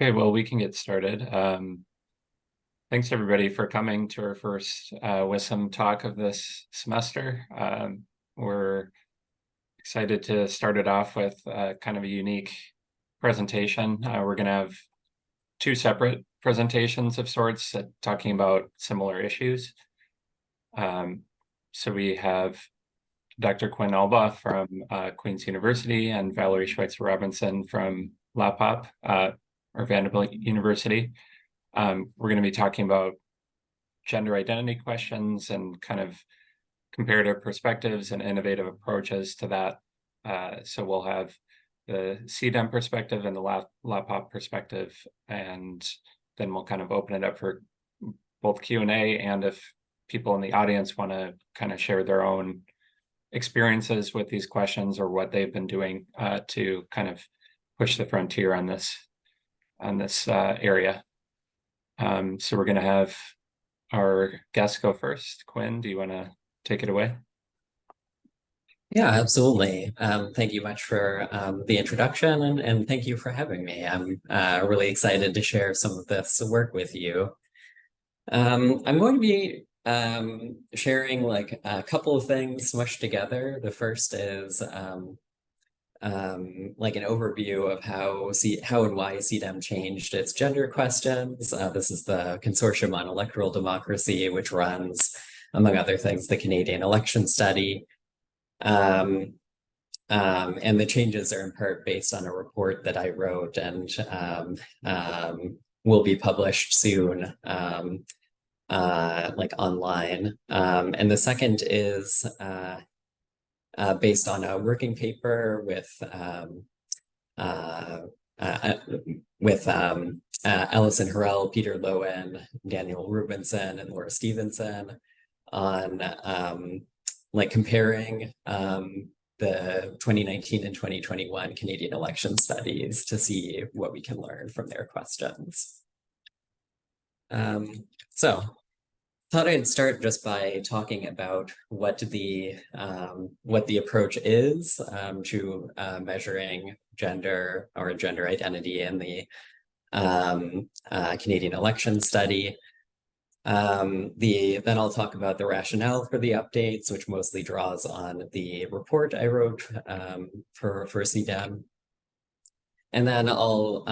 Okay, well, we can get started. Thanks everybody for coming to our first WISM talk of this semester. We're excited to start it off with kind of a unique presentation. We're going to have two separate presentations of sorts talking about similar issues. So we have Dr. Quinn Albaugh from Queen's University and Valerie Schweizer-Robinson from LAPOP or Vanderbilt University. We're going to be talking about gender identity questions and kind of comparative perspectives and innovative approaches to that. So we'll have the CDEM perspective and the LAPOP perspective, and then we'll kind of open it up for both Q&A and if people in the audience want to kind of share their own experiences with these questions or what they've been doing to kind of push the frontier on this area. So we're going to have our guests go first. Quinn, do you want to take it away? Yeah, absolutely. Thank you much for the introduction and thank you for having me. I'm really excited to share some of this work with you. I'm going to be sharing like a couple of things smushed together. The first is like an overview of how and why CDEM changed its gender questions. This is the Consortium on Electoral Democracy, which runs, among other things, the Canadian election study. And the changes are in part based on a report that I wrote and will be published soon, like online. And the second is based on a working paper with Alison Harrell, Peter Lowen, Daniel Rubinson, and Laura Stevenson on like comparing the 2019 and 2021 Canadian election studies to see what we can learn from their questions. So thought I'd start just by talking about what the approach is to measuring gender or gender identity in the Canadian election study. Then I'll talk about the rationale for the updates, which mostly draws on the report I wrote for CDEM. And then I'll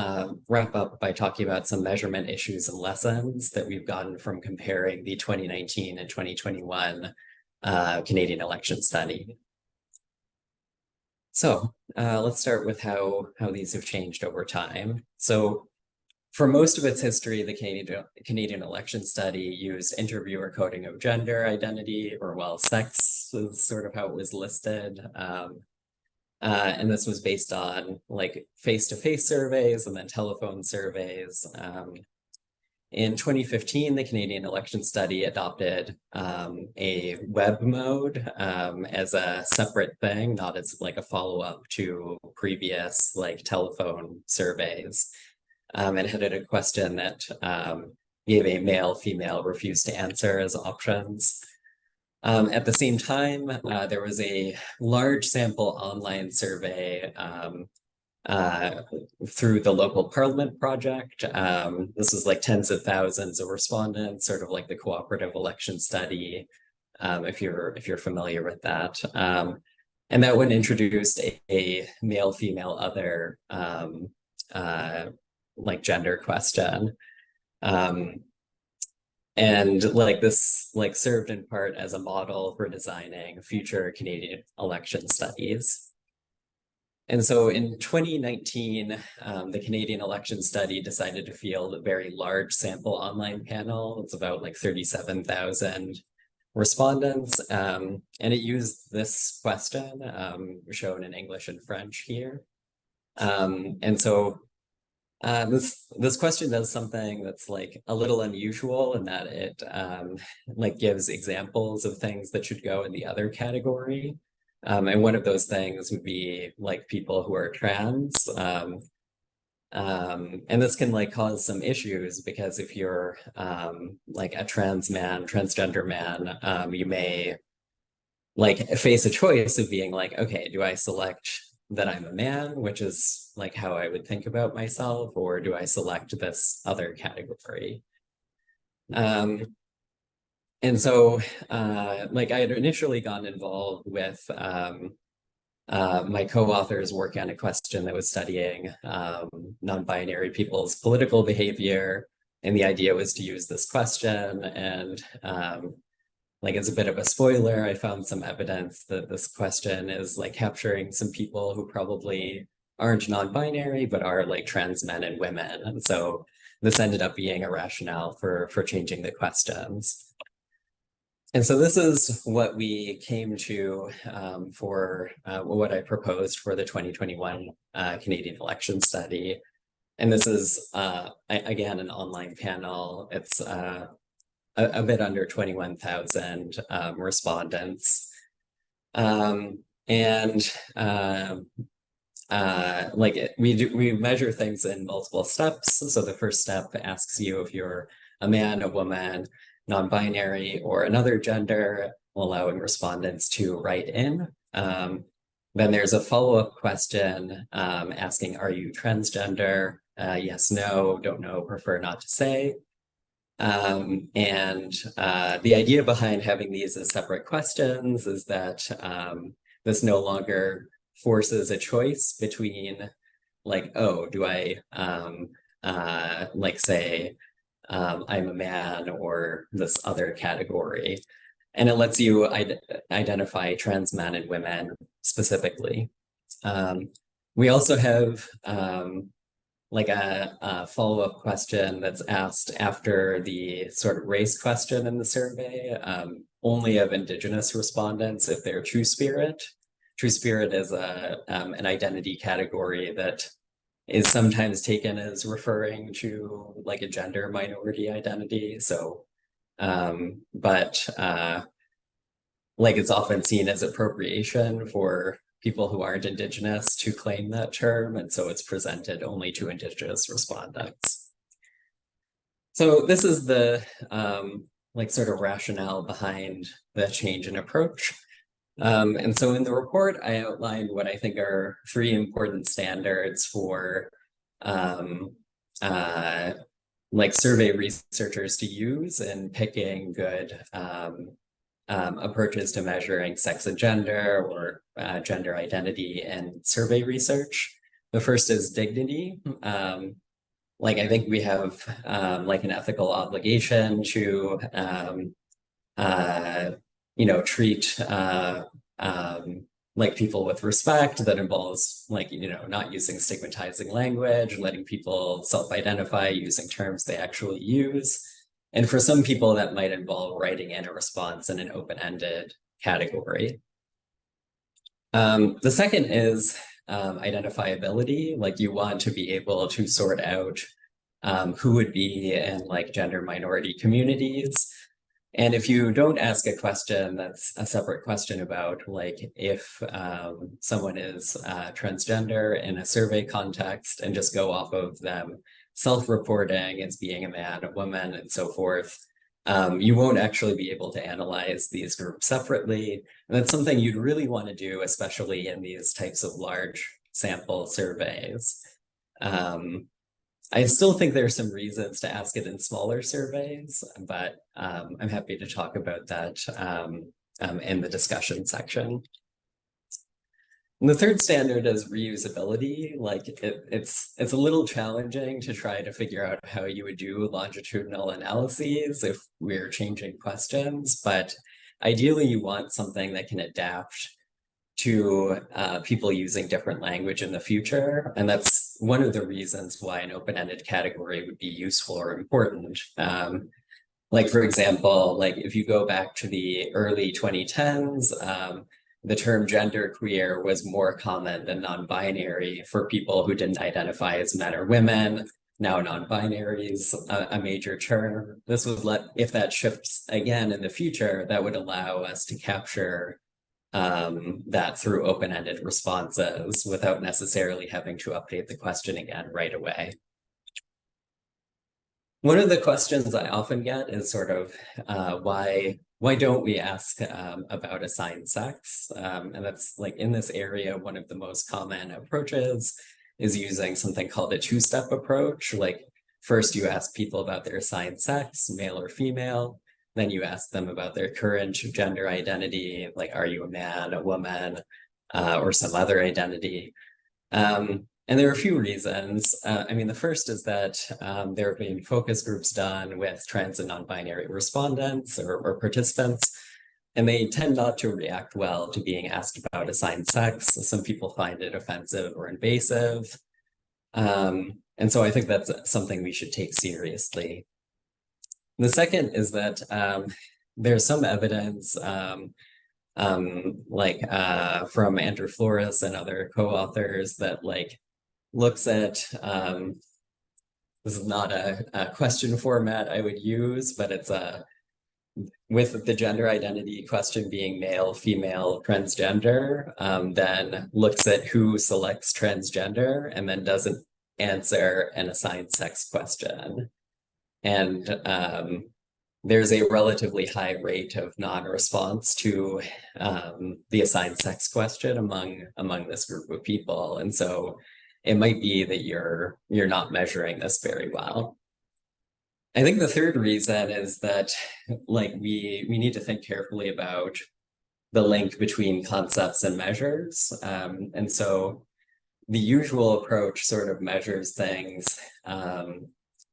wrap up by talking about some measurement issues and lessons that we've gotten from comparing the 2019 and 2021 Canadian election study. So let's start with how these have changed over time. So for most of its history, the Canadian election study used interviewer coding of gender identity, or well, sex is sort of how it was listed. And this was based on like face-to-face surveys and then telephone surveys. In 2015, the Canadian election study adopted a web mode as a separate thing, not as like a follow-up to previous like telephone surveys. And had a question that gave a male, female, refuse to answer as options. At the same time, there was a large sample online survey through the local parliament project. This is like tens of thousands of respondents, sort of like the cooperative election study, if you're familiar with that. And that one introduced a male, female, other like gender question. And like this like served in part as a model for designing future Canadian election studies. And so in 2019, the Canadian election study decided to field a very large sample online panel. It's about like 37,000 respondents. And it used this question shown in English and French here. And so this question does something that's like a little unusual in that it like gives examples of things that should go in the other category. And one of those things would be like people who are trans. And this can like cause some issues because if you're like a transgender man, you may like face a choice of being like, okay, do I select that I'm a man, which is like how I would think about myself, or do I select this other category? And so like I had initially gotten involved with my co-authors working on a question that was studying non-binary people's political behavior. And the idea was to use this question. And like, as a bit of a spoiler, I found some evidence that this question is like capturing some people who probably aren't non-binary, but are like trans men and women. And so this ended up being a rationale for changing the questions. And so this is what we came to for what I proposed for the 2021 Canadian election study. And this is, again, an online panel. It's a bit under 21,000 respondents. We measure things in multiple steps. So the first step asks you if you're a man, a woman, non-binary, or another gender, allowing respondents to write in. Then there's a follow-up question asking, are you transgender? Yes, no, don't know, prefer not to say. The idea behind having these as separate questions is that this no longer forces a choice between like, oh, do I like say, I'm a man or this other category. And it lets you identify trans men and women specifically. We also have like a follow-up question that's asked after the sort of race question in the survey, only of Indigenous respondents if they're True Spirit. True Spirit is an identity category that is sometimes taken as referring to like a gender minority identity. So, like it's often seen as appropriation for people who aren't Indigenous to claim that term. And so it's presented only to Indigenous respondents. So this is the like sort of rationale behind the change in approach. And so in the report, I outlined what I think are 3 important standards for like survey researchers to use in picking good approaches to measuring sex and gender or gender identity in survey research. The first is dignity. Like I think we have like an ethical obligation to you know, treat like people with respect. That involves like, you know, not using stigmatizing language, letting people self-identify using terms they actually use. And for some people that might involve writing in a response in an open-ended category. The second is identifiability. Like you want to be able to sort out who would be in like gender minority communities. And if you don't ask a question that's a separate question about like if someone is transgender in a survey context and just go off of them self-reporting as being a man, a woman, and so forth, you won't actually be able to analyze these groups separately. And that's something you'd really want to do, especially in these types of large sample surveys. I still think there are some reasons to ask it in smaller surveys, but I'm happy to talk about that in the discussion section. And the third standard is reusability. Like it's a little challenging to try to figure out how you would do longitudinal analyses if we're changing questions, but ideally you want something that can adapt to people using different language in the future. And that's one of the reasons why an open-ended category would be useful or important. Like for example, like if you go back to the early 2010s, the term genderqueer was more common than non-binary for people who didn't identify as men or women. Now non-binary is a major term. This would if that shifts again in the future, that would allow us to capture that through open-ended responses without necessarily having to update the question again right away. One of the questions I often get is sort of why why don't we ask about assigned sex? And that's like in this area, one of the most common approaches is using something called a two-step approach. Like first you ask people about their assigned sex, male or female. Then you ask them about their current gender identity, like are you a man, a woman, or some other identity. And there are a few reasons. I mean, the first is that there have been focus groups done with trans and non-binary respondents or participants, and they tend not to react well to being asked about assigned sex. Some people find it offensive or invasive. And so I think that's something we should take seriously. The second is that there's some evidence from Andrew Flores and other co-authors that like looks at this is not a question format I would use, but it's with the gender identity question being male, female, transgender, then looks at who selects transgender and then doesn't answer an assigned sex question. And there's a relatively high rate of non-response to the assigned sex question among this group of people. And so it might be that you're not measuring this very well. I think the third reason is that like we need to think carefully about the link between concepts and measures. And so the usual approach sort of measures things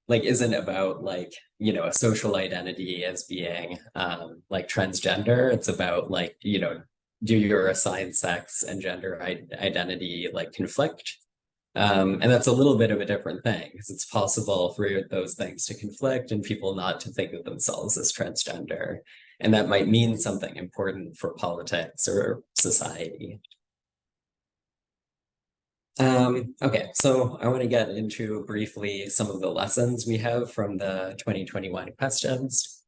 like isn't about like, you know, a social identity as being like transgender. It's about like, you know, do your assigned sex and gender identity like conflict? And that's a little bit of a different thing because it's possible for those things to conflict and people not to think of themselves as transgender. And that might mean something important for politics or society. Okay, so I want to get into briefly some of the lessons we have from the 2021 questions.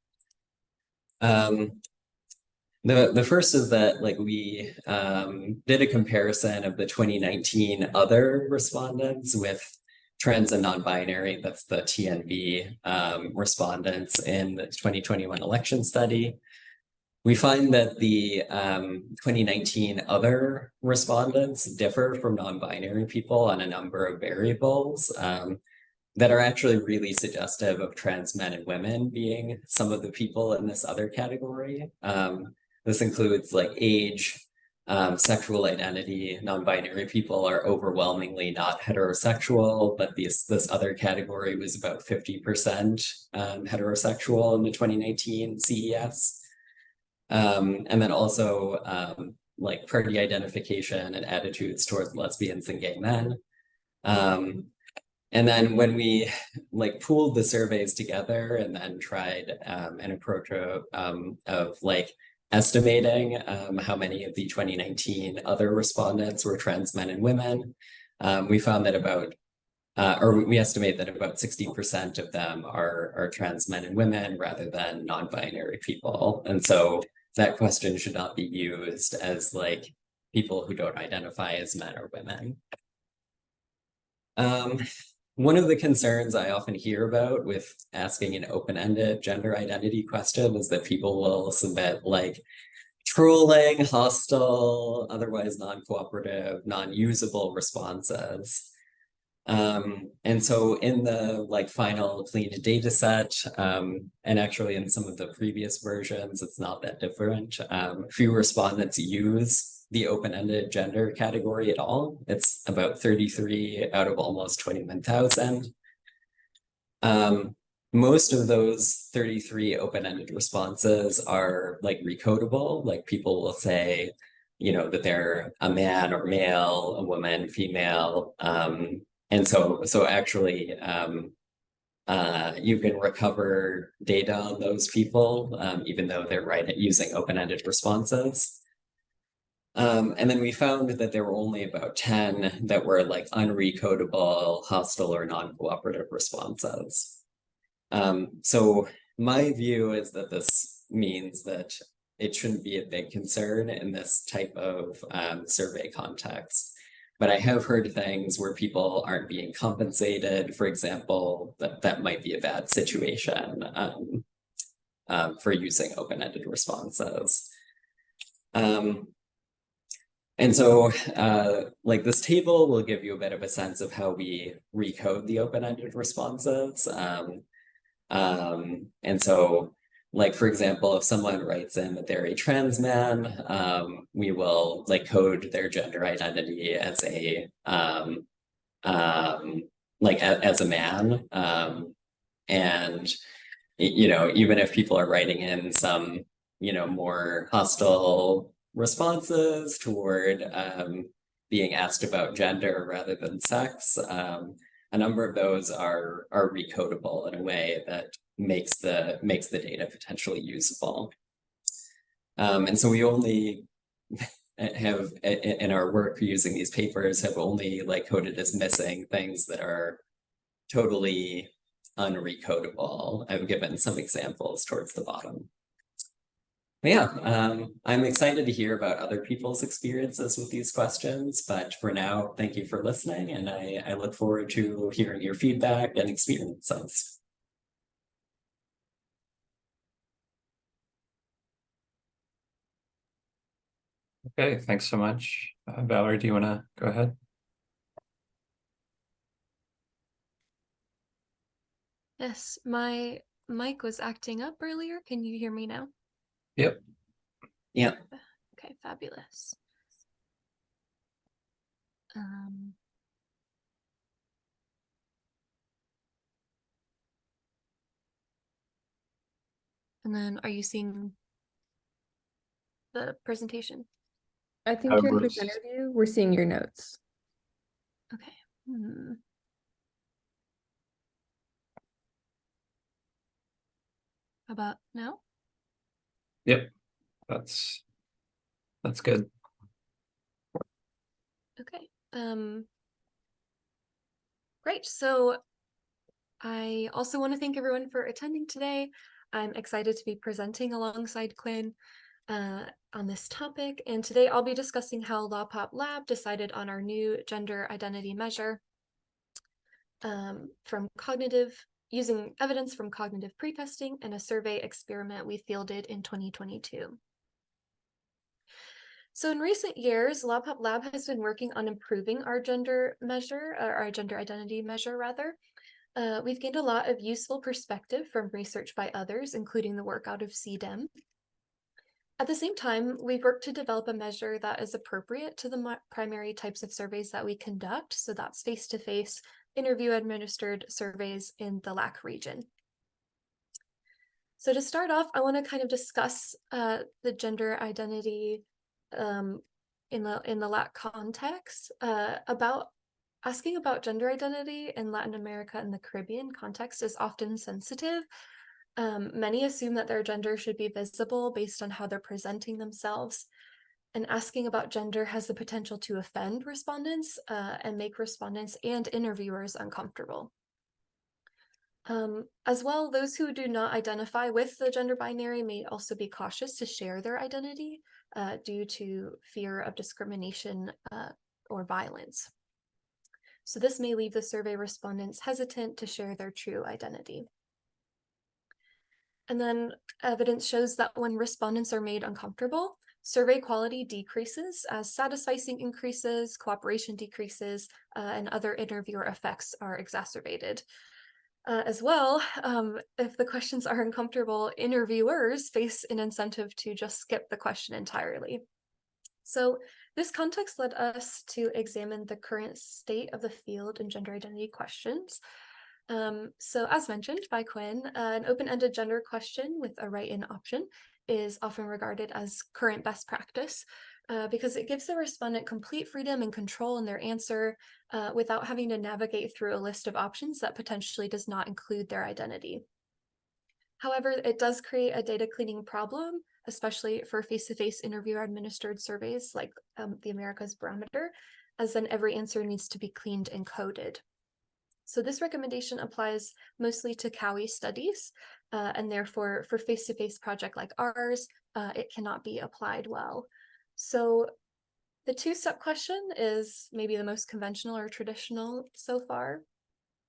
The first is that like we did a comparison of the 2019 other respondents with trans and non-binary, that's the TNB respondents in the 2021 election study. We find that the 2019 other respondents differ from non-binary people on a number of variables that are actually really suggestive of trans men and women being some of the people in this other category. This includes like age, sexual identity. Non-binary people are overwhelmingly not heterosexual, but this other category was about 50% heterosexual in the 2019 CES. And then also like party identification and attitudes towards lesbians and gay men. And then when we like pooled the surveys together and then tried an approach of like estimating how many of the 2019 other respondents were trans men and women, we found that we estimate that about 60% of them are trans men and women rather than non-binary people. And so that question should not be used as like people who don't identify as men or women. One of the concerns I often hear about with asking an open-ended gender identity question is that people will submit like trolling, hostile, otherwise non-cooperative, non-usable responses. And so in the like final cleaned data set, and actually in some of the previous versions, it's not that different. Few respondents use the open-ended gender category at all. It's about 33 out of almost 21,000. Most of those 33 open-ended responses are like recodable, like people will say, you know, that they're a man or male, a woman, female, and so actually, you can recover data on those people, even though they're using open-ended responses. And then we found that there were only about 10 that were like unrecodable, hostile, or non-cooperative responses. So my view is that this means that it shouldn't be a big concern in this type of survey context. But I have heard things where people aren't being compensated, for example, that might be a bad situation. for using open-ended responses. And so like this table will give you a bit of a sense of how we recode the open-ended responses. And so like, for example, if someone writes in that they're a trans man, we will like code their gender identity as a as a man. And you know, even if people are writing in some, you know, more hostile responses toward being asked about gender rather than sex, a number of those are recodable in a way that makes the data potentially usable. And so we only have in our work using these papers have only like coded as missing things that are totally unrecodable. I've given some examples towards the bottom. But yeah, I'm excited to hear about other people's experiences with these questions, but for now, thank you for listening, and I look forward to hearing your feedback and experiences. Okay, thanks so much. Valerie, do you want to go ahead? Yes, my mic was acting up earlier. Can you hear me now? Yep. Yeah. Okay, fabulous. And then are you seeing the presentation? I think you're in presenter view. We're seeing your notes. Okay. How about now? Yep, that's good. Okay. Great. So I also want to thank everyone for attending today. I'm excited to be presenting alongside Quinn on this topic. And today I'll be discussing how LAPOP Lab decided on our new gender identity measure using evidence from cognitive pretesting and a survey experiment we fielded in 2022. So in recent years, LAPOP Lab has been working on improving our gender measure, or our gender identity measure rather. We've gained a lot of useful perspective from research by others, including the work out of CDEM. At the same time, we've worked to develop a measure that is appropriate to the primary types of surveys that we conduct. So that's face-to-face, interview-administered surveys in the LAC region. So to start off, I want to kind of discuss the gender identity in the LAC context. Asking about gender identity in Latin America and the Caribbean context is often sensitive. Many assume that their gender should be visible based on how they're presenting themselves. And asking about gender has the potential to offend respondents and make respondents and interviewers uncomfortable. As well, those who do not identify with the gender binary may also be cautious to share their identity due to fear of discrimination or violence. So this may leave the survey respondents hesitant to share their true identity. And then evidence shows that when respondents are made uncomfortable, survey quality decreases as satisficing increases, cooperation decreases, and other interviewer effects are exacerbated. As well, if the questions are uncomfortable, interviewers face an incentive to just skip the question entirely. So this context led us to examine the current state of the field in gender identity questions. So as mentioned by Quinn, an open-ended gender question with a write-in option is often regarded as current best practice because it gives the respondent complete freedom and control in their answer without having to navigate through a list of options that potentially does not include their identity. However, it does create a data cleaning problem, especially for face-to-face interviewer-administered surveys like the Americas Barometer, as then every answer needs to be cleaned and coded. So this recommendation applies mostly to COWI studies, and therefore for face-to-face project like ours, it cannot be applied well. So the two-step question is maybe the most conventional or traditional so far.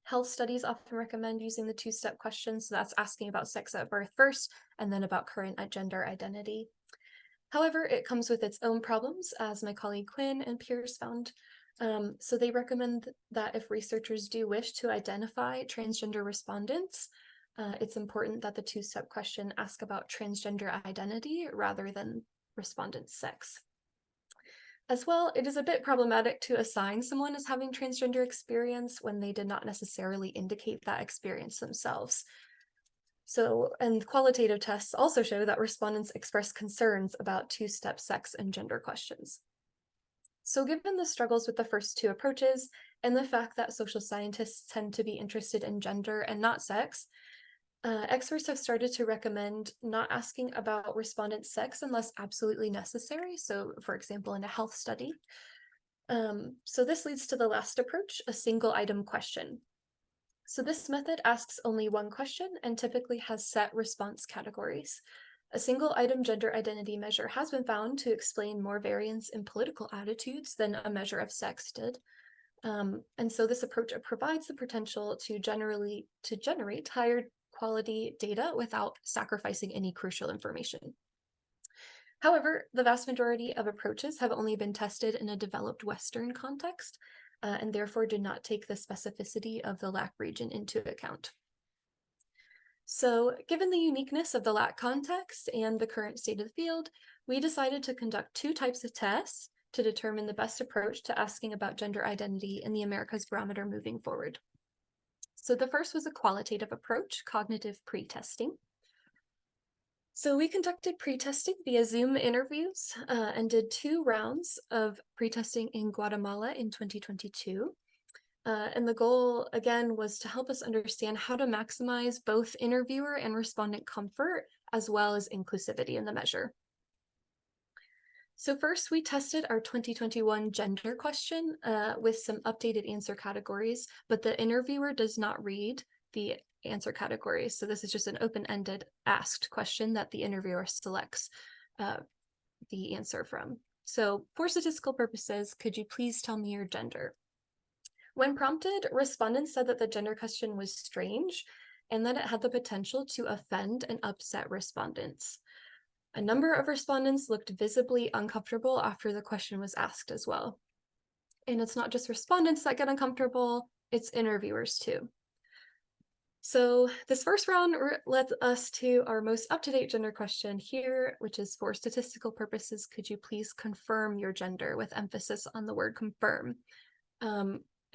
Health studies often recommend using the two-step question, so that's asking about sex at birth first, and then about current gender identity. However, it comes with its own problems, as my colleague Quinn and peers found. So they recommend that if researchers do wish to identify transgender respondents, it's important that the two-step question ask about transgender identity rather than respondent sex. As well, it is a bit problematic to assign someone as having transgender experience when they did not necessarily indicate that experience themselves. So, and qualitative tests also show that respondents express concerns about two-step sex and gender questions. So given the struggles with the first two approaches and the fact that social scientists tend to be interested in gender and not sex, experts have started to recommend not asking about respondent sex unless absolutely necessary. So for example, in a health study. So this leads to the last approach, a single item question. So this method asks only one question and typically has set response categories. A single item gender identity measure has been found to explain more variance in political attitudes than a measure of sex did. And so this approach provides the potential to generate higher quality data without sacrificing any crucial information. However, the vast majority of approaches have only been tested in a developed Western context, and therefore do not take the specificity of the LAC region into account. So given the uniqueness of the LAC context and the current state of the field, we decided to conduct two types of tests to determine the best approach to asking about gender identity in the Americas Barometer moving forward. So the first was a qualitative approach, cognitive pre-testing. So we conducted pre-testing via Zoom interviews and did 2 rounds of pre-testing in Guatemala in 2022. And the goal, again, was to help us understand how to maximize both interviewer and respondent comfort, as well as inclusivity in the measure. So first, we tested our 2021 gender question with some updated answer categories, but the interviewer does not read the answer categories. So this is just an open-ended asked question that the interviewer selects the answer from. So for statistical purposes, could you please tell me your gender? When prompted, respondents said that the gender question was strange and that it had the potential to offend and upset respondents. A number of respondents looked visibly uncomfortable after the question was asked as well. And it's not just respondents that get uncomfortable, it's interviewers too. So this first round led us to our most up-to-date gender question here, which is for statistical purposes, could you please confirm your gender, with emphasis on the word confirm.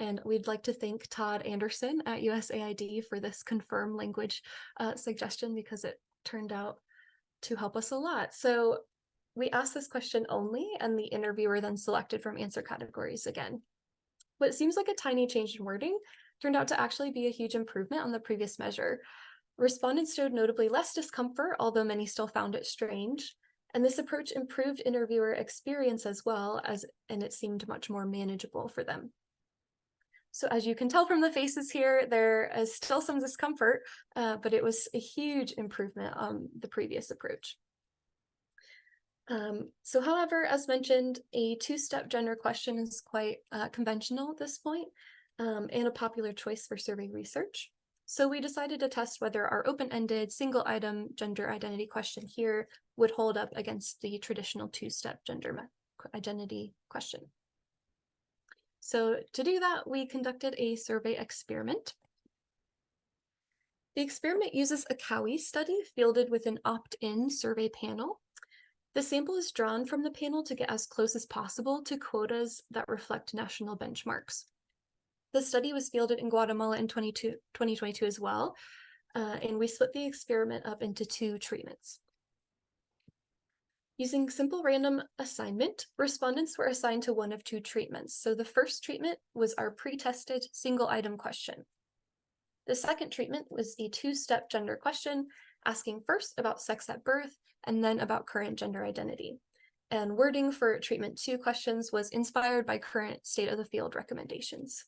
And we'd like to thank Todd Anderson at USAID for this confirm language suggestion, because it turned out to help us a lot. So we asked this question only, and the interviewer then selected from answer categories again. What seems like a tiny change in wording turned out to actually be a huge improvement on the previous measure. Respondents showed notably less discomfort, although many still found it strange. And this approach improved interviewer experience as well, and it seemed much more manageable for them. So as you can tell from the faces here, there is still some discomfort, but it was a huge improvement on the previous approach. So however, as mentioned, a 2-step gender question is quite conventional at this point, and a popular choice for survey research. So we decided to test whether our open-ended single item gender identity question here would hold up against the traditional 2-step gender identity question. So to do that, we conducted a survey experiment. The experiment uses a Cowie study fielded with an opt-in survey panel. The sample is drawn from the panel to get as close as possible to quotas that reflect national benchmarks. The study was fielded in Guatemala in 2022 as well, and we split the experiment up into 2 treatments. Using simple random assignment, respondents were assigned to one of 2 treatments. So the first treatment was our pre-tested single item question. The second treatment was a 2-step gender question, asking first about sex at birth and then about current gender identity. And wording for treatment 2 questions was inspired by current state of the field recommendations.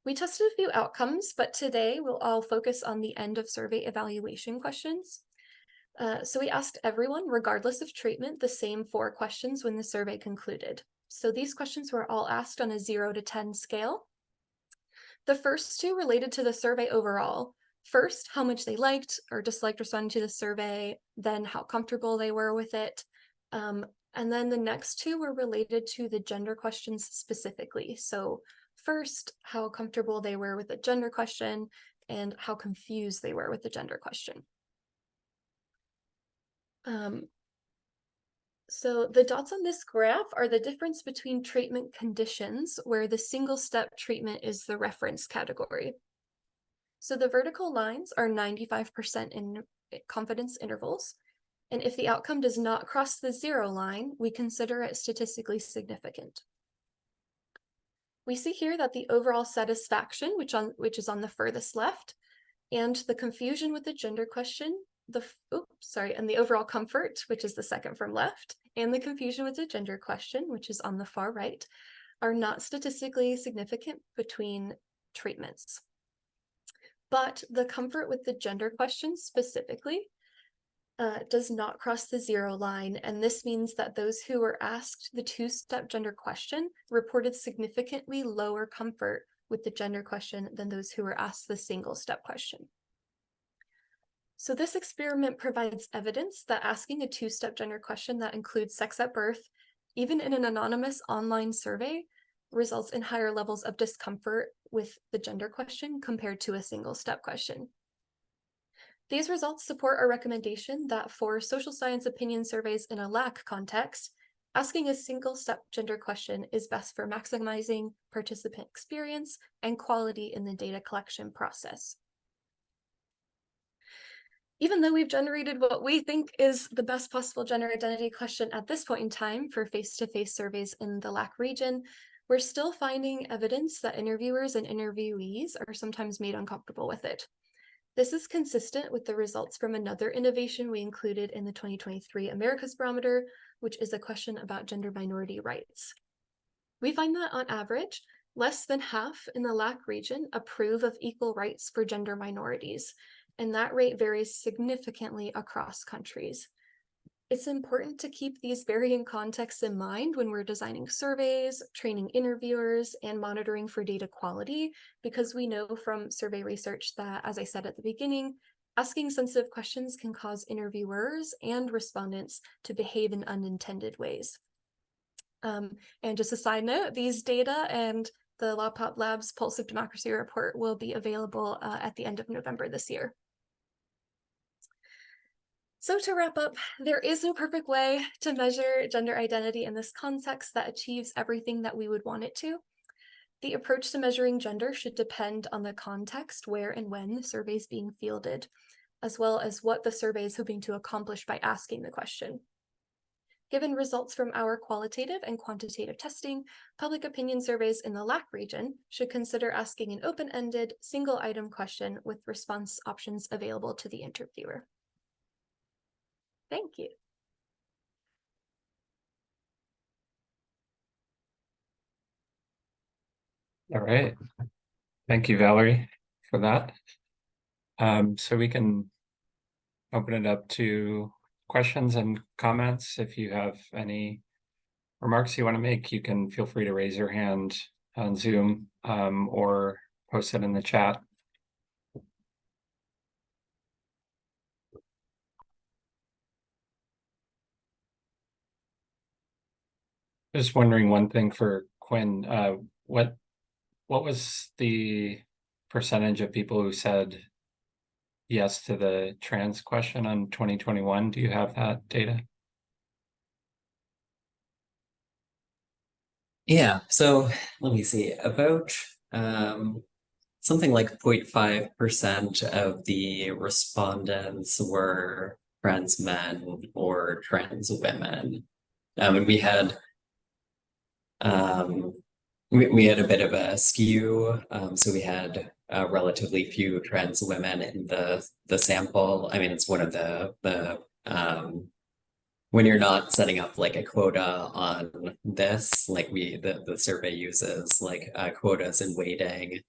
We tested a few outcomes, but today we'll all focus on the end of survey evaluation questions. So we asked everyone, regardless of treatment, the same 4 questions when the survey concluded. So these questions were all asked on a 0 to 10 scale. The first two related to the survey overall. First, how much they liked or disliked responding to the survey, then how comfortable they were with it. And then the next two were related to the gender questions specifically. So first, how comfortable they were with the gender question and how confused they were with the gender question. So the dots on this graph are the difference between treatment conditions, where the single-step treatment is the reference category. So the vertical lines are 95% in confidence intervals, and if the outcome does not cross the 0 line, we consider it statistically significant. We see here that the overall satisfaction, which is on the furthest left, and the confusion with the gender question, and the overall comfort, which is the second from left, and the confusion with the gender question, which is on the far right, are not statistically significant between treatments. But the comfort with the gender question specifically does not cross the 0 line, and this means that those who were asked the two-step gender question reported significantly lower comfort with the gender question than those who were asked the single-step question. So this experiment provides evidence that asking a two-step gender question that includes sex at birth, even in an anonymous online survey, results in higher levels of discomfort with the gender question compared to a single-step question. These results support our recommendation that for social science opinion surveys in a LAC context, asking a single-step gender question is best for maximizing participant experience and quality in the data collection process. Even though we've generated what we think is the best possible gender identity question at this point in time for face-to-face surveys in the LAC region, we're still finding evidence that interviewers and interviewees are sometimes made uncomfortable with it. This is consistent with the results from another innovation we included in the 2023 Americas Barometer, which is a question about gender minority rights. We find that on average, less than half in the LAC region approve of equal rights for gender minorities, and that rate varies significantly across countries. It's important to keep these varying contexts in mind when we're designing surveys, training interviewers, and monitoring for data quality, because we know from survey research that, as I said at the beginning, asking sensitive questions can cause interviewers and respondents to behave in unintended ways. And just a side note, these data and the LAPOP Lab's Pulse of Democracy report will be available at the end of November this year. So to wrap up, there is no perfect way to measure gender identity in this context that achieves everything that we would want it to. The approach to measuring gender should depend on the context where and when the survey is being fielded, as well as what the survey is hoping to accomplish by asking the question. Given results from our qualitative and quantitative testing, public opinion surveys in the LAC region should consider asking an open-ended, single-item question with response options available to the interviewer. Thank you. All right. Thank you, Valerie, for that. So we can open it up to questions and comments. If you have any remarks you want to make, you can feel free to raise your hand on Zoom or post it in the chat. Just wondering one thing for Quinn, what was the percentage of people who said yes to the trans question on 2021? Do you have that data? Yeah, so let me see, about something like 0.5% of the respondents were trans men or trans women. And we had we had a bit of a skew, so we had relatively few trans women in the sample. I mean, it's one of the when you're not setting up like a quota on this, like the survey uses like quotas and weighting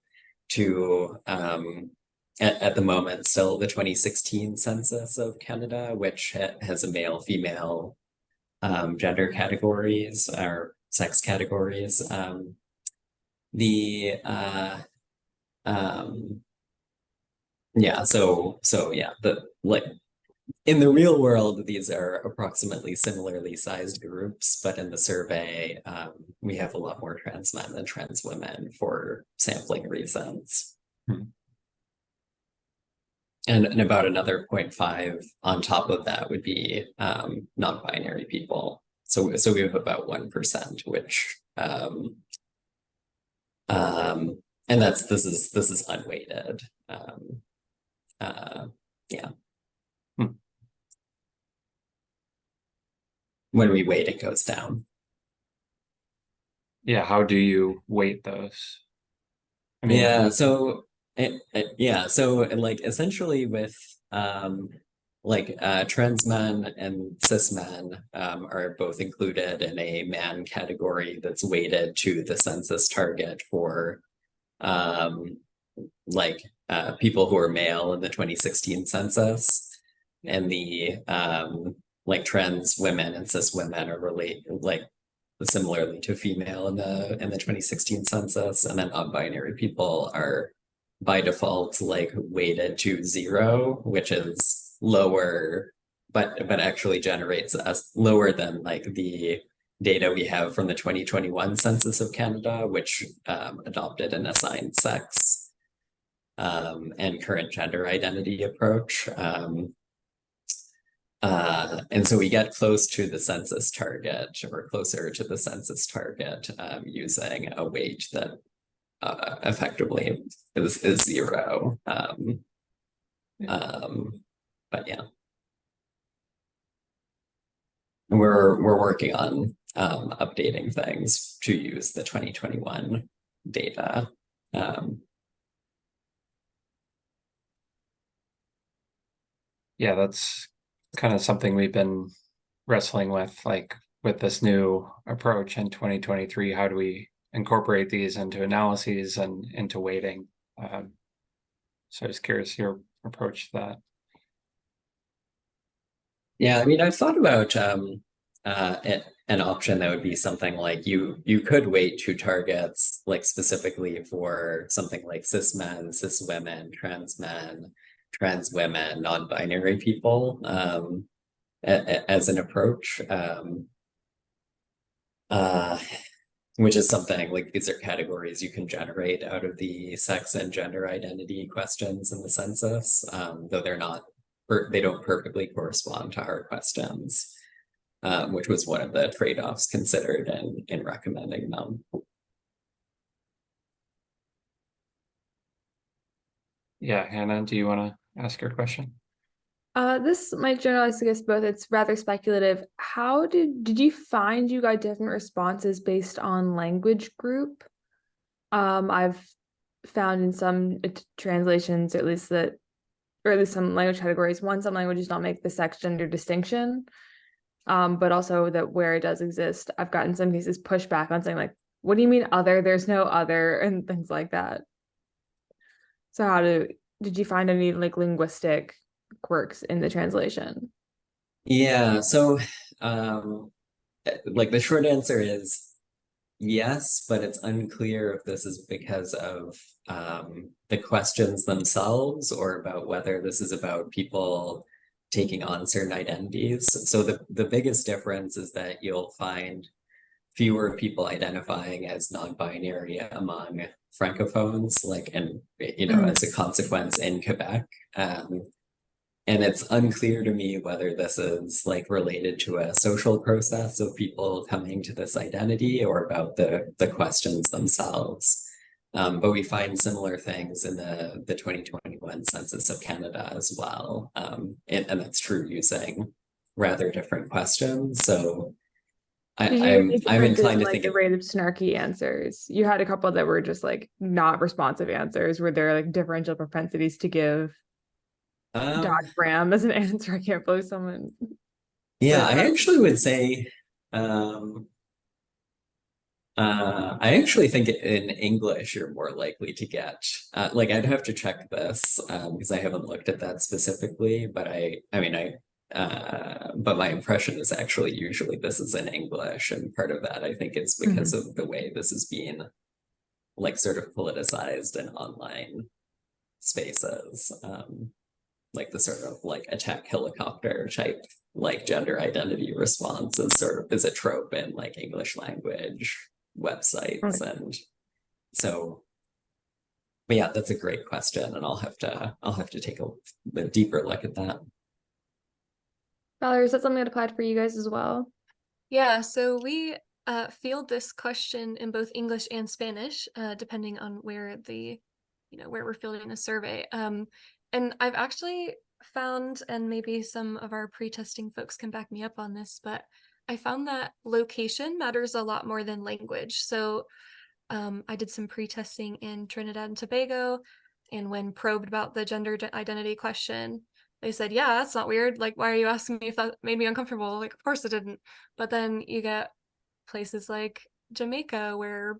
to at the moment still the 2016 census of Canada, which has a male-female gender categories or sex categories. Yeah, so yeah, in the real world, these are approximately similarly sized groups, but in the survey, we have a lot more trans men than trans women for sampling reasons. And about another 0.5 on top of that would be non-binary people. So we have about 1%, which and this is unweighted. Yeah. When we weight, it goes down. Yeah, how do you weight those? I mean, Yeah, so like essentially with trans men and cis men are both included in a man category that's weighted to the census target for people who are male in the 2016 census, and the trans women and cis women are similarly to female in the 2016 census, and then non-binary people are by default weighted to 0, which is lower, but actually generates us lower than the data we have from the 2021 census of Canada, which adopted an assigned sex and current gender identity approach. And so we get close to the census target, or closer to the census target, using a weight that effectively is 0. But yeah, we're working on updating things to use the 2021 data. Yeah, that's kind of something we've been wrestling with, with this new approach in 2023. How do we incorporate these into analyses and into weighting? So I was curious your approach to that. Yeah, I mean, I've thought about an option that would be something like you could weight 2 targets specifically for something like cis men, cis women, trans men, trans women, non-binary people as an approach, which is something these are categories you can generate out of the sex and gender identity questions in the census, though they don't perfectly correspond to our questions, which was one of the trade-offs considered in recommending them. Yeah, Hannah, do you want to ask your question? This might generalize, I guess, both. It's rather speculative. How did you find you got different responses based on language group? I've found in some translations, or at least some language categories, some languages don't make the sex gender distinction. But also that where it does exist, I've gotten some cases pushback on saying what do you mean other? There's no other, and things like that. So did you find any linguistic quirks in the translation? Yeah, so the short answer is yes, but it's unclear if this is because of the questions themselves or about whether this is about people taking on certain identities. So the biggest difference is that you'll find fewer people identifying as non-binary among francophones, as a consequence in Quebec. And it's unclear to me whether this is related to a social process of people coming to this identity or about the questions themselves. But we find similar things in the 2021 Census of Canada as well. And that's true using rather different questions. So I'm inclined to think the rate of snarky answers. You had a couple that were just not responsive answers. Were there differential propensities to give diagram as an answer? I can't believe someone. Yeah, I actually would say I actually think in English you're more likely to get I'd have to check this because I haven't looked at that specifically, but but my impression is actually usually this is in English, and part of that I think is because of the way this is being like sort of politicized in online spaces. Like the sort of like attack helicopter type like gender identity response is a trope in like English language websites. And so, but yeah, that's a great question, and I'll have to take a deeper look at that. Valerie, is that something that applied for you guys as well? Yeah, so we field this question in both English and Spanish, depending on where where we're fielding a survey. And I've actually found, and maybe some of our pre-testing folks can back me up on this, but I found that location matters a lot more than language. So I did some pre-testing in Trinidad and Tobago, and when probed about the gender identity question, they said, yeah, that's not weird. Like, why are you asking me if that made me uncomfortable? Like, of course it didn't. But then you get places like Jamaica where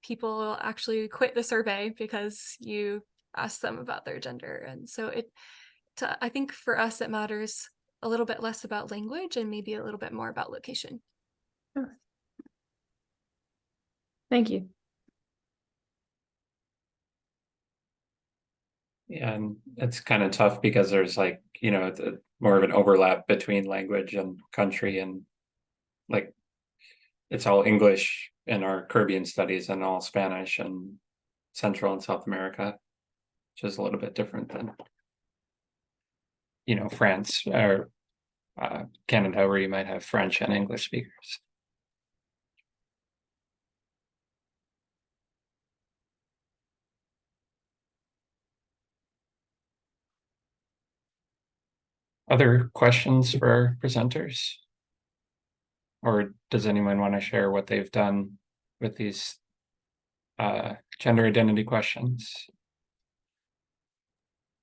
people actually quit the survey because you asked them about their gender. And so I think for us, it matters a little bit less about language and maybe a little bit more about location. Thank you. Yeah, and it's kind of tough because there's like, more of an overlap between language and country, and like it's all English in our Caribbean studies and all Spanish and Central and South America, which is a little bit different than, France or Canada, where you might have French and English speakers. Other questions for our presenters? Or does anyone want to share what they've done with these gender identity questions?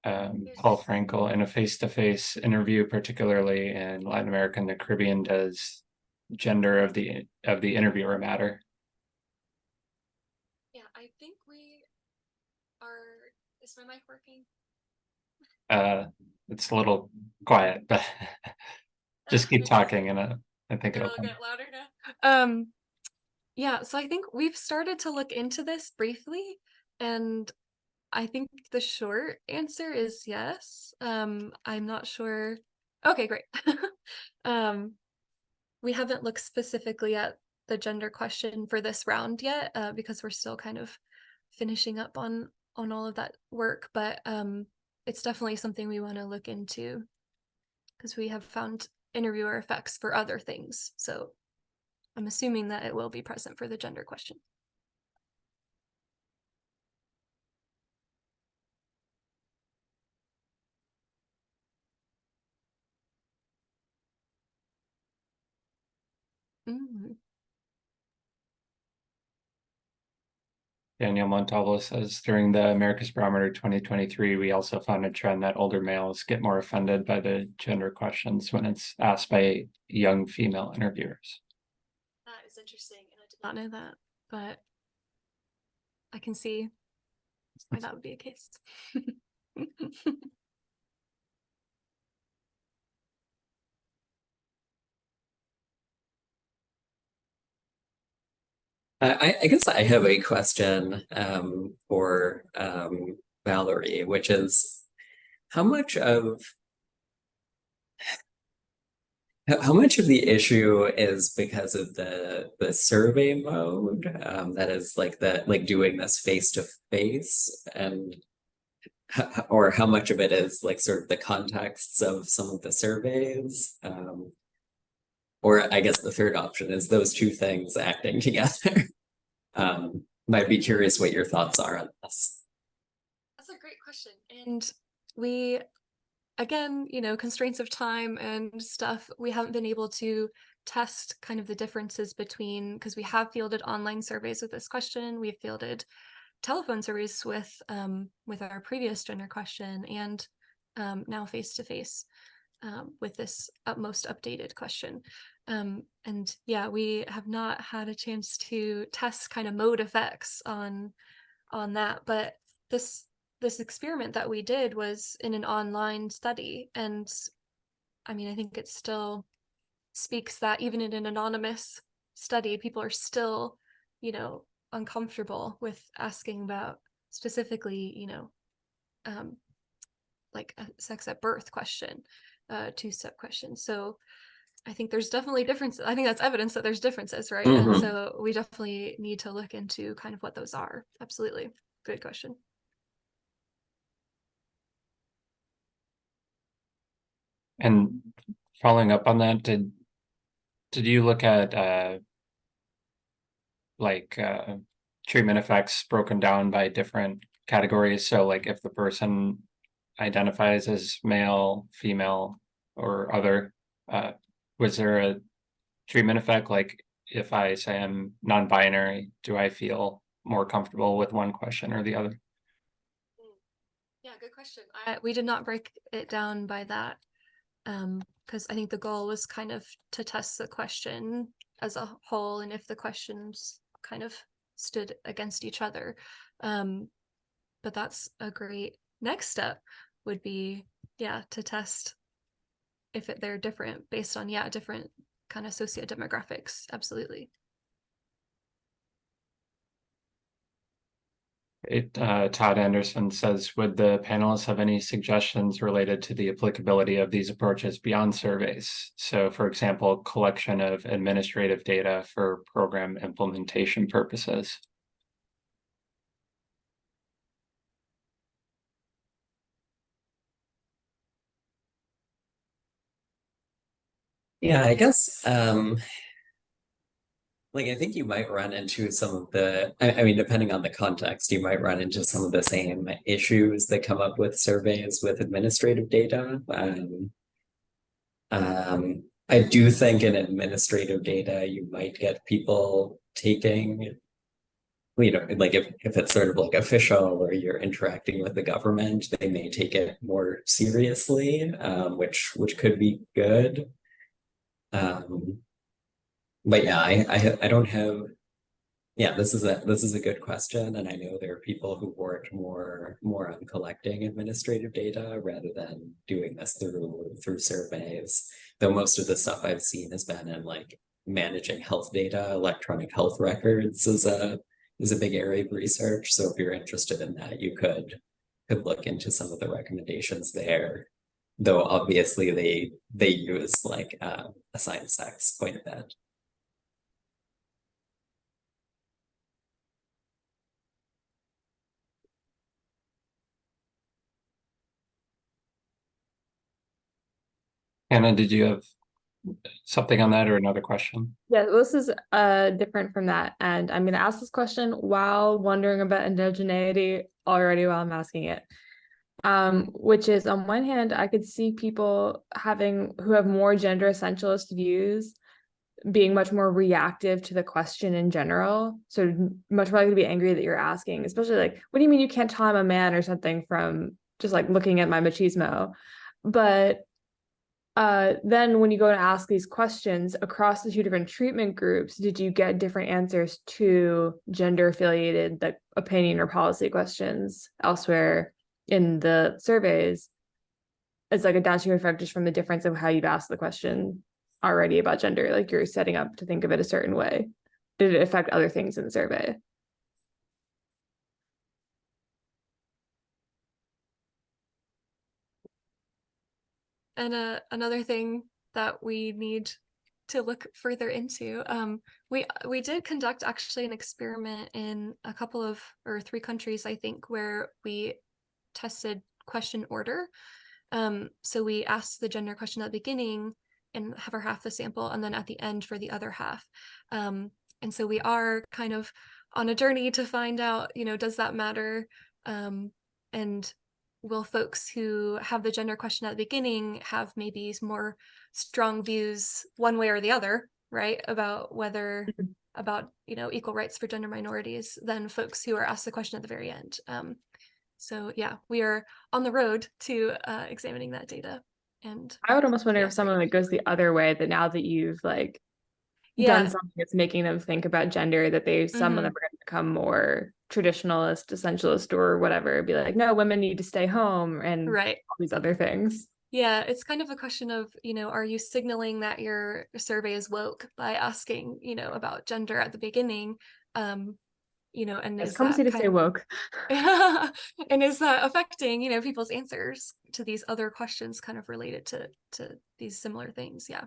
Paul Frankel, in a face-to-face interview, particularly in Latin America and the Caribbean, does gender of the interviewer matter? Yeah, I think we are. Is my mic working? It's a little quiet, but just keep talking, and I think it'll get louder now. Yeah, so I think we've started to look into this briefly, and I think the short answer is yes. I'm not sure. Okay, great. We haven't looked specifically at the gender question for this round yet, because we're still kind of finishing up on all of that work, but it's definitely something we want to look into because we have found interviewer effects for other things. So I'm assuming that it will be present for the gender question. Mm. Daniel Montalvo says, during the America's Barometer 2023, we also found a trend that older males get more offended by the gender questions when it's asked by young female interviewers. That is interesting, and I did not know that, but I can see why that would be a case. I guess I have a question for Valerie, which is how much of the issue is because of the survey mode, that is like doing this face to face, and or how much of it is like sort of the contexts of some of the surveys, or I guess the third option is those two things acting together. Might be curious what your thoughts are on this. That's a great question. And we, again, constraints of time and stuff, we haven't been able to test kind of the differences between, because we have fielded online surveys with this question, we've fielded telephone surveys with our previous gender question, and now face-to-face with this most updated question. And yeah, we have not had a chance to test kind of mode effects on that, but this experiment that we did was in an online study, and I mean, I think it still speaks that even in an anonymous study, people are still, uncomfortable with asking about specifically, you know, like a sex at birth question, two-step question. So I think there's definitely differences. I think that's evidence that there's differences, right? Mhm. And so we definitely need to look into kind of what those are. Absolutely. Good question. And following up on that, did you look at like treatment effects broken down by different categories? So like if the person identifies as male, female, or other, was there a treatment effect? Like if I say I'm non-binary, do I feel more comfortable with one question or the other? Yeah, good question. We did not break it down by that, because I think the goal was kind of to test the question as a whole and if the questions kind of stood against each other. But that's a great next step, would be, yeah, to test if they're different based on, yeah, different kind of sociodemographics. Absolutely. Todd Anderson says, would the panelists have any suggestions related to the applicability of these approaches beyond surveys? So, for example, collection of administrative data for program implementation purposes. Yeah, I guess like I think you might run into some of the I mean, depending on the context, you might run into some of the same issues that come up with surveys with administrative data. I do think in administrative data, you might get people taking, you know, like if it's sort of like official where you're interacting with the government, they may take it more seriously, which could be good. But yeah, I don't have. Yeah, this is a good question, and I know there are people who work more on collecting administrative data rather than doing this through surveys. Though most of the stuff I've seen has been in like managing health data, electronic health records is a big area of research. So if you're interested in that, you could look into some of the recommendations there. Though obviously they use like assigned sex quite a bit. Anna, did you have something on that or another question? Yeah, this is different from that. And I'm gonna ask this question while wondering about indigeneity already while I'm asking it. Which is on one hand, I could see people who have more gender essentialist views being much more reactive to the question in general. So much more likely to be angry that you're asking, especially like, what do you mean you can't tell I'm a man or something from just like looking at my machismo? But then when you go to ask these questions across the two different treatment groups, did you get different answers to gender affiliated like opinion or policy questions elsewhere in the surveys? It's like a downstream effect just from the difference of how you've asked the question already about gender, like you're setting up to think of it a certain way. Did it affect other things in the survey? And another thing that we need to look further into, we did conduct actually an experiment in a couple of or 3 countries, I think, where we tested question order. So we asked the gender question at the beginning and have half the sample, and then at the end for the other half. And so we are kind of on a journey to find out, you know, does that matter? And will folks who have the gender question at the beginning have maybe more strong views one way or the other, right? About whether, about, you know, equal rights for gender minorities than folks who are asked the question at the very end. So yeah, we are on the road to examining that data. And I would almost wonder yeah, if someone that goes the other way, that now that you've like done something that's making them think about gender, that some of them are going to become more traditionalist, essentialist, or whatever, be like, no, women need to stay home and right, all these other things. Yeah, it's kind of a question of, you know, are you signaling that your survey is woke by asking, you know, about gender at the beginning? and It's is come that to stay woke. and is that affecting, people's answers to these other questions kind of related to these similar things? Yeah.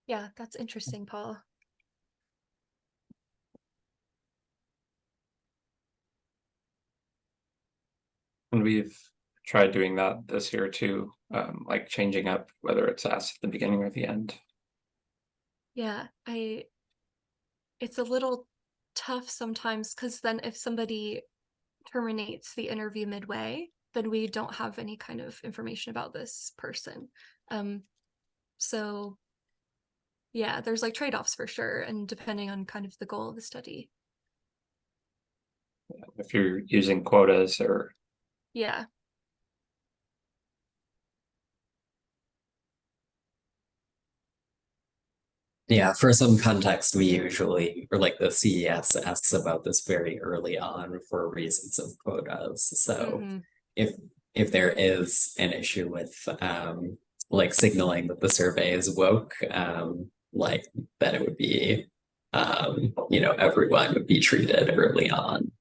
Yeah, that's interesting, Paul. And we've tried doing that this year too, like changing up whether it's asked at the beginning or the end. Yeah, it's a little tough sometimes, because then if somebody terminates the interview midway, then we don't have any kind of information about this person. So yeah, there's like trade-offs for sure, and depending on kind of the goal of the study. If you're using quotas or Yeah. Yeah, for some context, we usually, or like the CES asks about this very early on for reasons of quotas. So Mhm. if there is an issue with like signaling that the survey is woke, like then it would be everyone would be treated early on.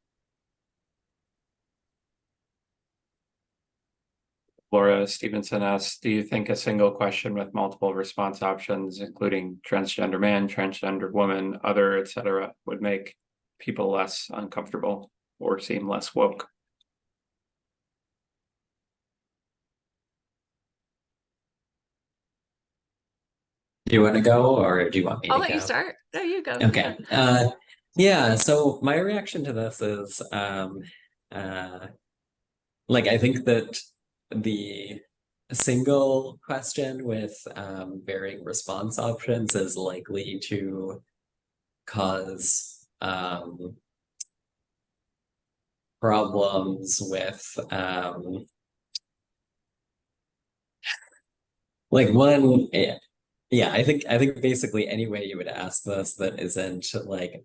Laura Stevenson asks, do you think a single question with multiple response options, including transgender man, transgender woman, other, etc., would make people less uncomfortable or seem less woke? Do you want to go or do you want me I'll to let you go? start. No, you go. Okay. Yeah, so my reaction to this is like I think that the single question with varying response options is likely to cause problems with like one yeah, I think basically any way you would ask this that isn't like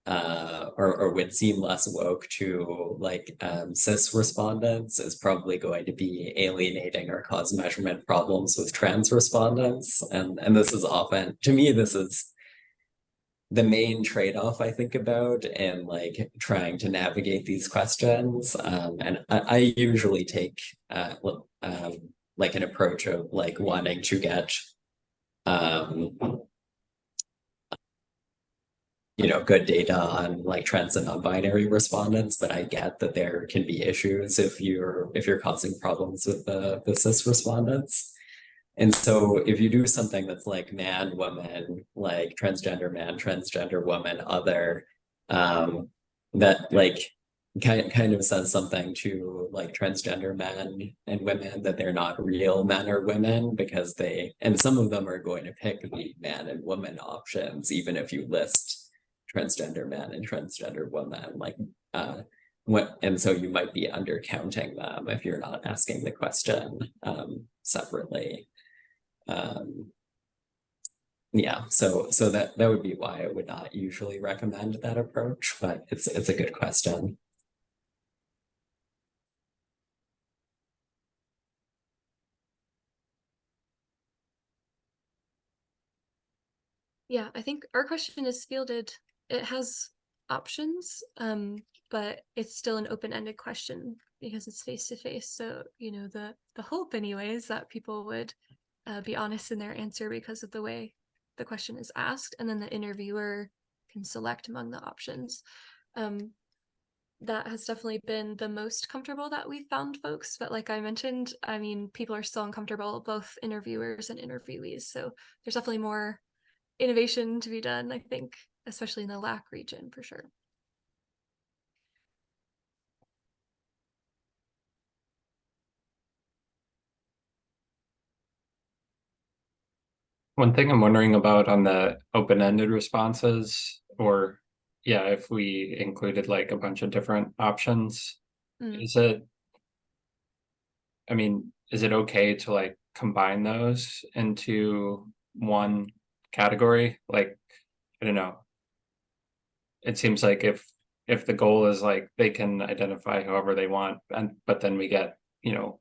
or would seem less woke to like cis respondents is probably going to be alienating or cause measurement problems with trans respondents. And this is often, to me, this is the main trade-off I think about in like trying to navigate these questions. And I usually take like an approach of like wanting to get good data on like trans and non-binary respondents, but I get that there can be issues if you're causing problems with the cis respondents. And so if you do something that's like man, woman, like transgender man, transgender woman, other, that like kind of says something to like transgender men and women that they're not real men or women because and some of them are going to pick the man and woman options, even if you list transgender man and transgender woman, like and so you might be undercounting them if you're not asking the question separately. Yeah, so that would be why I would not usually recommend that approach, but it's a good question. Yeah, I think our question is fielded. It has options, but it's still an open-ended question because it's face-to-face. So, the hope anyway is that people would be honest in their answer because of the way the question is asked, and then the interviewer can select among the options. That has definitely been the most comfortable that we've found folks, but like I mentioned, I mean, people are still uncomfortable, both interviewers and interviewees. So there's definitely more innovation to be done, I think, especially in the LAC region for sure. One thing I'm wondering about on the open-ended responses, or yeah, if we included like a bunch of different options, is it okay to like combine those into one category? Like, I don't know. It seems like if if the goal is like they can identify however they want, but then we get, you know,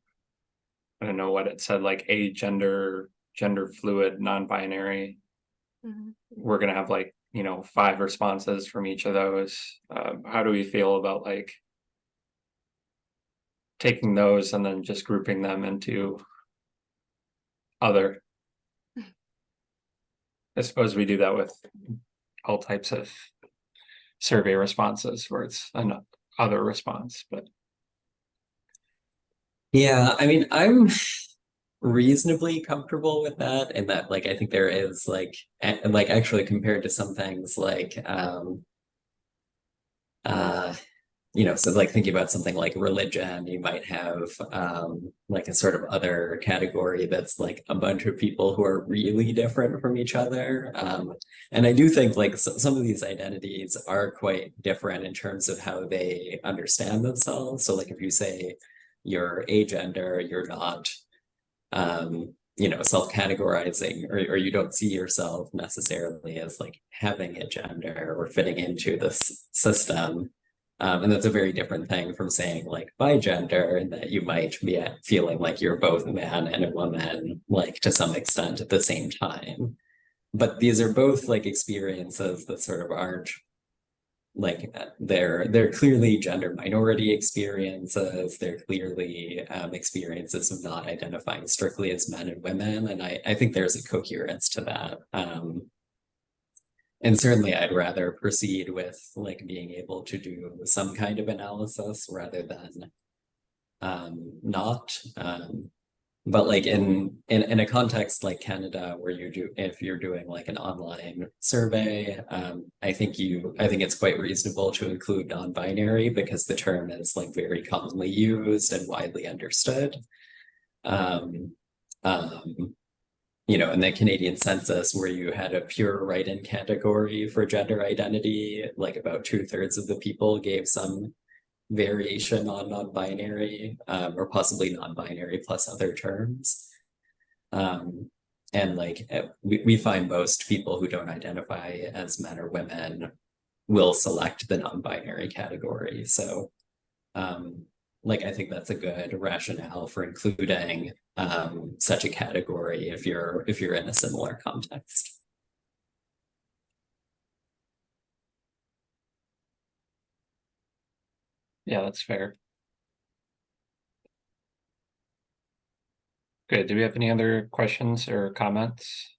I don't know what it said, like agender, gender fluid, non-binary, we're gonna have like, you know, 5 responses from each of those. How do we feel about like taking those and then just grouping them into other? I suppose we do that with all types of survey responses where it's an other response, but Yeah, I mean, I'm reasonably comfortable with that, and that like I think there is like like actually compared to some things like you know, so like thinking about something like religion, you might have like a sort of other category that's like a bunch of people who are really different from each other. And I do think like some of these identities are quite different in terms of how they understand themselves. So like if you say you're agender, you're not you know, self-categorizing, or you don't see yourself necessarily as like having a gender or fitting into this system. And that's a very different thing from saying like by gender, and that you might be feeling like you're both a man and a woman, like to some extent at the same time. But these are both like experiences that sort of aren't like they're clearly gender minority experiences. They're clearly experiences of not identifying strictly as men and women, and I think there's a coherence to that. And certainly I'd rather proceed with like being able to do some kind of analysis rather than not. But like in a context like Canada, where if you're doing like an online survey, I think it's quite reasonable to include non-binary because the term is like very commonly used and widely understood. You know, in the Canadian census, where you had a pure write-in category for gender identity, like about 2/3 of the people gave some variation on non-binary, or possibly non-binary plus other terms. And like we find most people who don't identify as men or women will select the non-binary category. So like I think that's a good rationale for including such a category if you're in a similar context. yeah, that's fair. Good. Do we have any other questions or comments?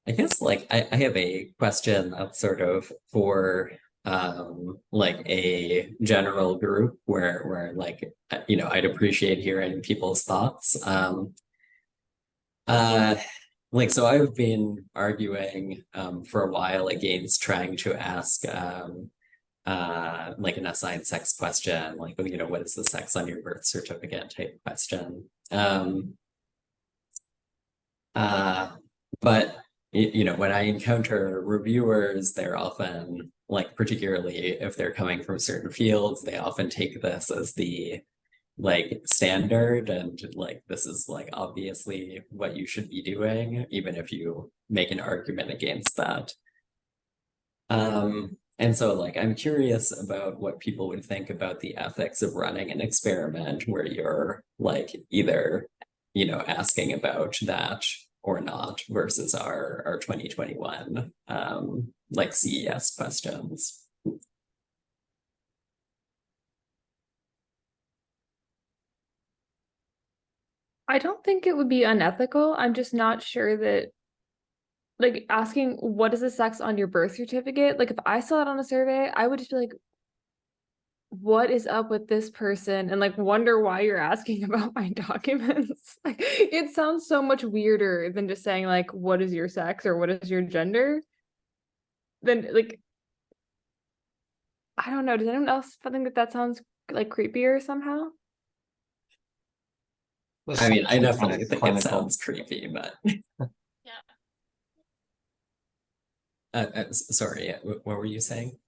I guess like I have a question that's sort of for like a general group where like you know, I'd appreciate hearing people's thoughts. Uh like so I've been arguing for a while against trying to ask like an assigned sex question, like, you know, what is the sex on your birth certificate type question. But you know, when I encounter reviewers, they're often like, particularly if they're coming from certain fields, they often take this as the like standard, and like this is like obviously what you should be doing, even if you make an argument against that. And so like I'm curious about what people would think about the ethics of running an experiment where you're like either, you know, asking about that or not versus our 2021 like CES questions. I don't think it would be unethical. I'm just not sure that, like, asking what is the sex on your birth certificate, like if I saw it on a survey, I would just be like, what is up with this person, and like wonder why you're asking about my documents. Like it sounds so much weirder than just saying like, what is your sex or what is your gender. Then like, I don't know, does anyone else think that sounds like creepier somehow? I mean, I definitely think it Clinical. sounds creepy, but Yeah. sorry, what were you saying?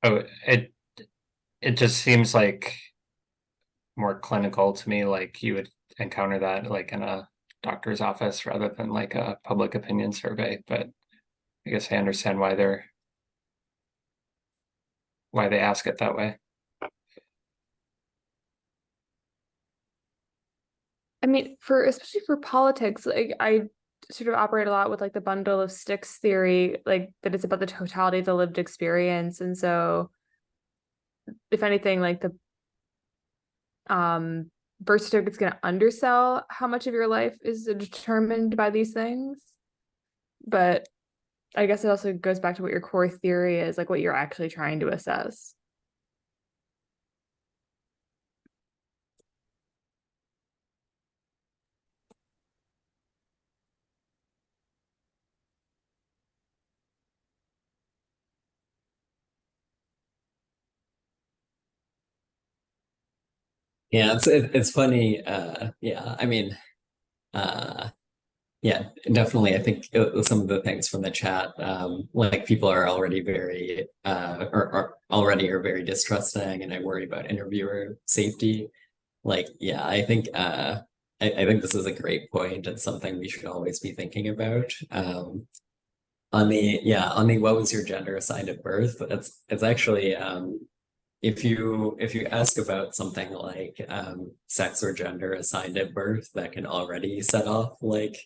Oh, it just seems like more clinical to me. Like you would encounter that like in a doctor's office rather than like a public opinion survey, but I guess I understand why they ask it that way. I mean, especially for politics, like I sort of operate a lot with like the bundle of sticks theory, like that it's about the totality of the lived experience. And so if anything, like the birth certificate's going to undersell how much of your life is determined by these things. But I guess it also goes back to what your core theory is, like what you're actually trying to assess. Yeah, it's funny. Yeah, I mean, yeah, definitely. I think some of the things from the chat, like people are already very, or already are very distrusting, and I worry about interviewer safety. Like, yeah, I think, I think this is a great point. It's something we should always be thinking about. On the what was your gender assigned at birth? It's actually, if you ask about something like sex or gender assigned at birth, that can already set off like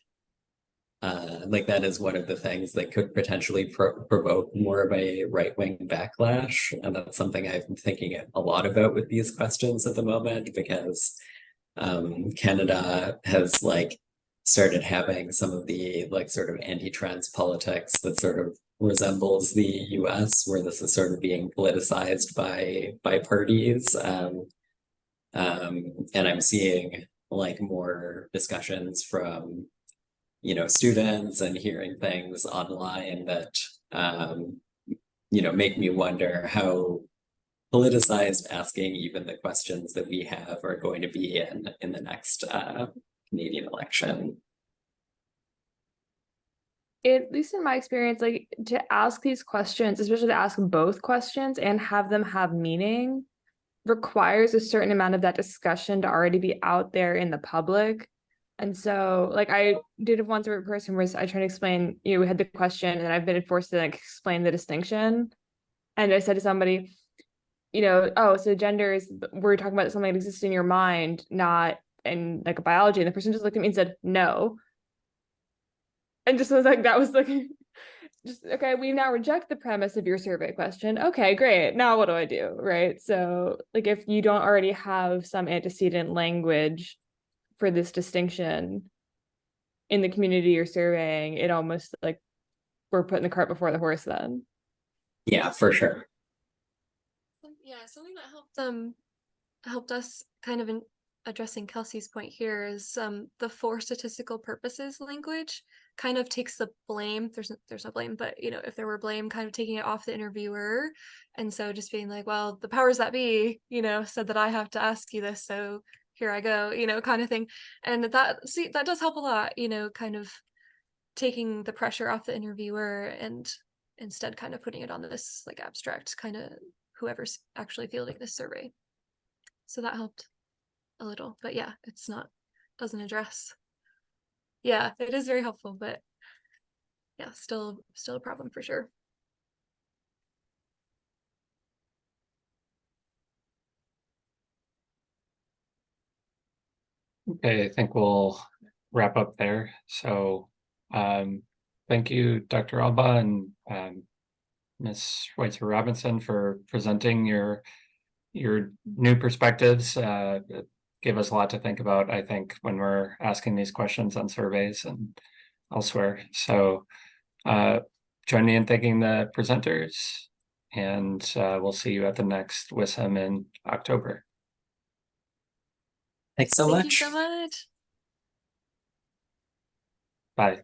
that is one of the things that could potentially provoke more of a right-wing backlash, and that's something I've been thinking a lot about with these questions at the moment, because Canada has like started having some of the like sort of anti-trans politics that sort of resembles the US, where this is sort of being politicized by parties. And I'm seeing like more discussions from, you know, students and hearing things online that you know, make me wonder how politicized asking even the questions that we have are going to be in the next Canadian election. At least in my experience, like to ask these questions, especially to ask both questions and have them have meaning, requires a certain amount of that discussion to already be out there in the public. And so like I did it once where a person was, I tried to explain, you know, we had the question and I've been forced to like explain the distinction. And I said to somebody, you know, oh, so gender is, we're talking about something that exists in your mind, not in like a biology. And the person just looked at me and said, no. And just was like, that was like, just, okay, we now reject the premise of your survey question. Okay, great. Now what do I do? Right. So like if you don't already have some antecedent language for this distinction in the community you're surveying, it almost like we're putting the cart before the horse then. Yeah, for sure. Yeah, something that helped us kind of in addressing Kelsey's point here is the for statistical purposes language kind of takes the blame. There's no blame, but you know, if there were blame, kind of taking it off the interviewer. And so just being like, well, the powers that be, you know, said that I have to ask you this, so here I go, you know, kind of thing. And that does help a lot, you know, kind of taking the pressure off the interviewer and instead kind of putting it on this like abstract kind of whoever's actually fielding this survey. So that helped a little, but yeah, doesn't address. Yeah, it is very helpful, but yeah, still a problem for sure. Okay, I think we'll wrap up there. So thank you, Dr. Albaugh and Ms. Schweitzer-Robinson for presenting your new perspectives. It gave us a lot to think about, I think, when we're asking these questions on surveys and elsewhere. So join me in thanking the presenters, and we'll see you at the next WISM in October. Thanks so much. Thank you so much. Bye.